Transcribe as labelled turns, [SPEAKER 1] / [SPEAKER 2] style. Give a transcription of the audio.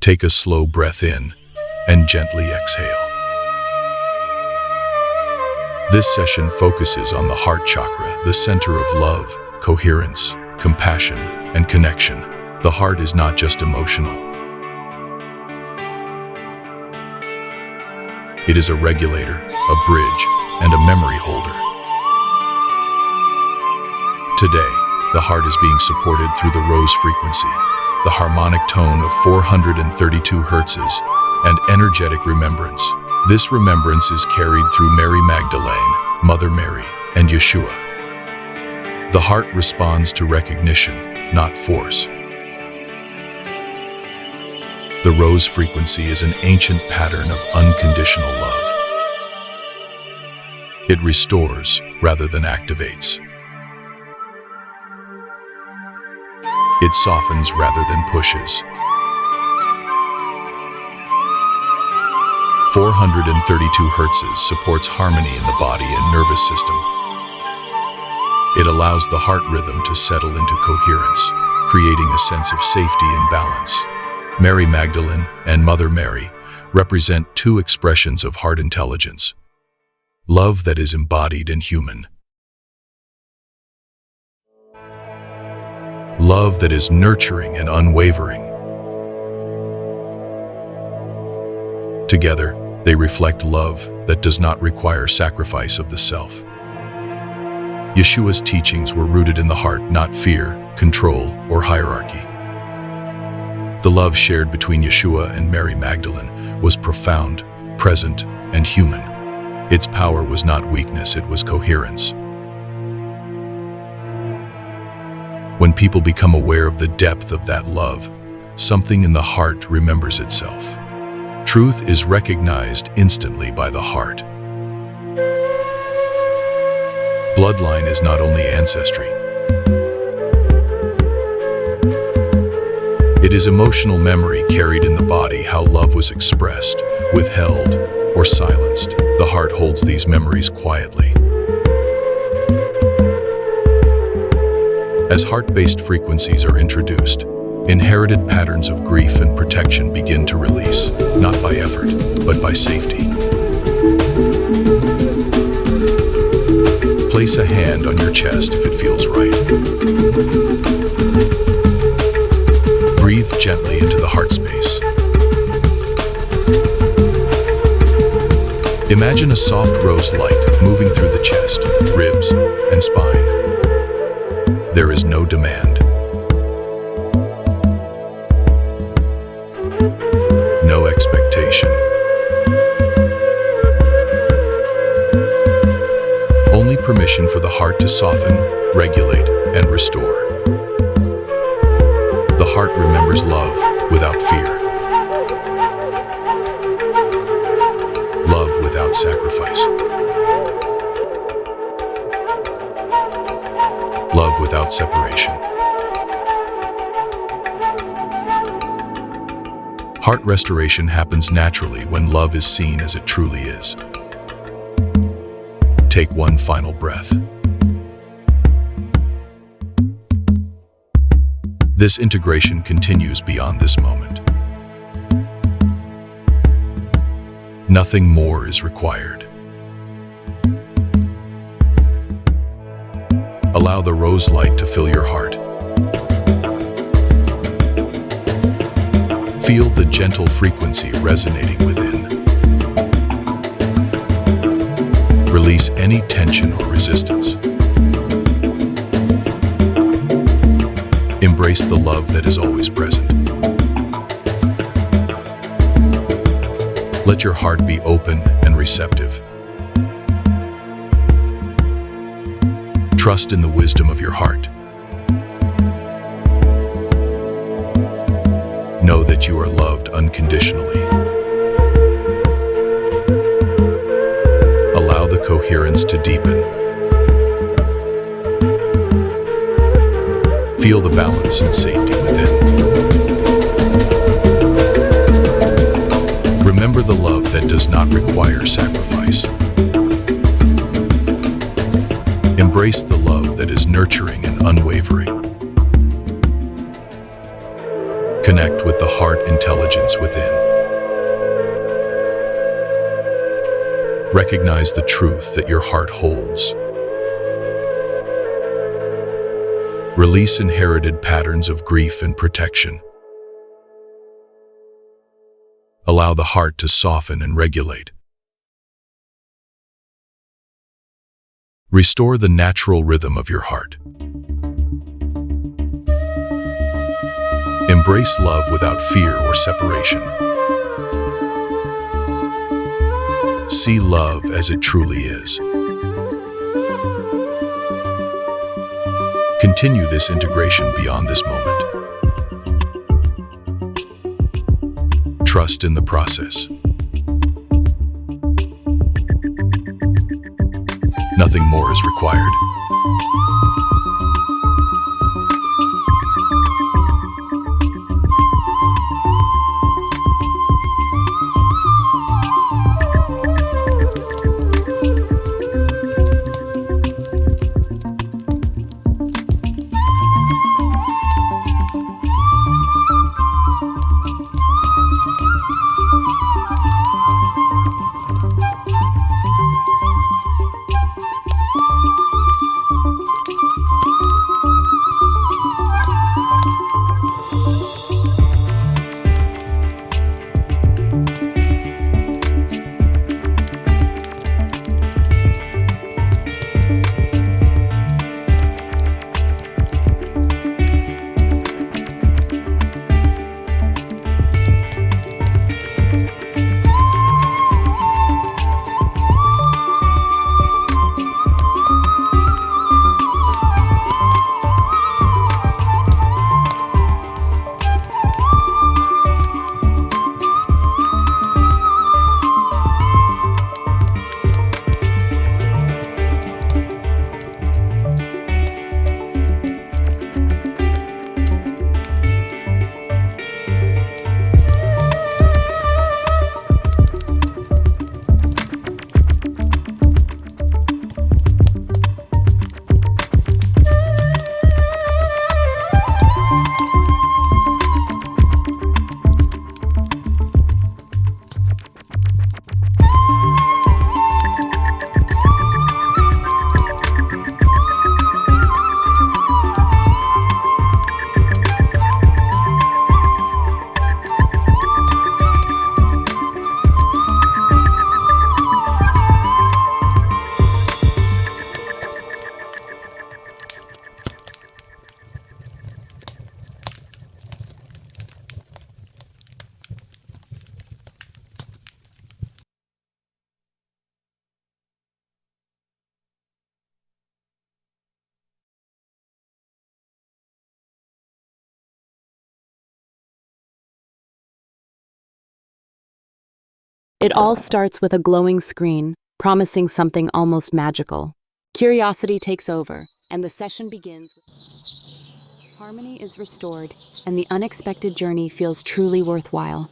[SPEAKER 1] Take a slow breath in and gently exhale. This session focuses on the heart chakra, the center of love, coherence, compassion, and connection. The heart is not just emotional. It is a regulator, a bridge, and a memory holder. Today, the heart is being supported through the rose frequency, the harmonic tone of 432 hertzes, and energetic remembrance. This remembrance is carried through Mary Magdalene, Mother Mary, and Yeshua. The heart responds to recognition, not force. The rose frequency is an ancient pattern of unconditional love. It restores rather than activates. It softens rather than pushes. 432 hertzes supports harmony in the body and nervous system. It allows the heart rhythm to settle into coherence, creating a sense of safety and balance. Mary Magdalene and Mother Mary represent two expressions of heart intelligence. Love that is embodied and human. Love that is nurturing and unwavering. Together, they reflect love that does not require sacrifice of the self. Yeshua's teachings were rooted in the heart, not fear, control, or hierarchy. The love shared between Yeshua and Mary Magdalene was profound, present, and human. Its power was not weakness, it was coherence. When people become aware of the depth of that love, something in the heart remembers itself. Truth is recognized instantly by the heart. Bloodline is not only ancestry. It is emotional memory carried in the body, how love was expressed, withheld, or silenced. The heart holds these memories quietly. As heart-based frequencies are introduced, inherited patterns of grief and protection begin to release, not by effort, but by safety. Place a hand on your chest if it feels right. Breathe gently into the heart space. Imagine a soft rose light moving through the chest, ribs, and spine. There is no demand. No expectation. Only permission for the heart to soften, regulate, and restore. The heart remembers love without fear. Love without sacrifice. Love without separation. Heart restoration happens naturally when love is seen as it truly is. Take one final breath. This integration continues beyond this moment. Nothing more is required. Allow the rose light to fill your heart. Feel the gentle frequency resonating within. Release any tension or resistance. Embrace the love that is always present. Let your heart be open and receptive. Trust in the wisdom of your heart. Know that you are loved unconditionally. Allow the coherence to deepen. Feel the balance and safety within. Remember the love that does not require sacrifice. Embrace the love that is nurturing and unwavering. Connect with the heart intelligence within. Recognize the truth that your heart holds. Release inherited patterns of grief and protection. Allow the heart to soften and regulate. Restore the natural rhythm of your heart. Embrace love without fear or separation. See love as it truly is. Continue this integration beyond this moment. Trust in the process. Nothing more is required.
[SPEAKER 2] It all starts with a glowing screen, promising something almost magical. Curiosity takes over, and the session begins. Harmony is restored, and the unexpected journey feels truly worthwhile.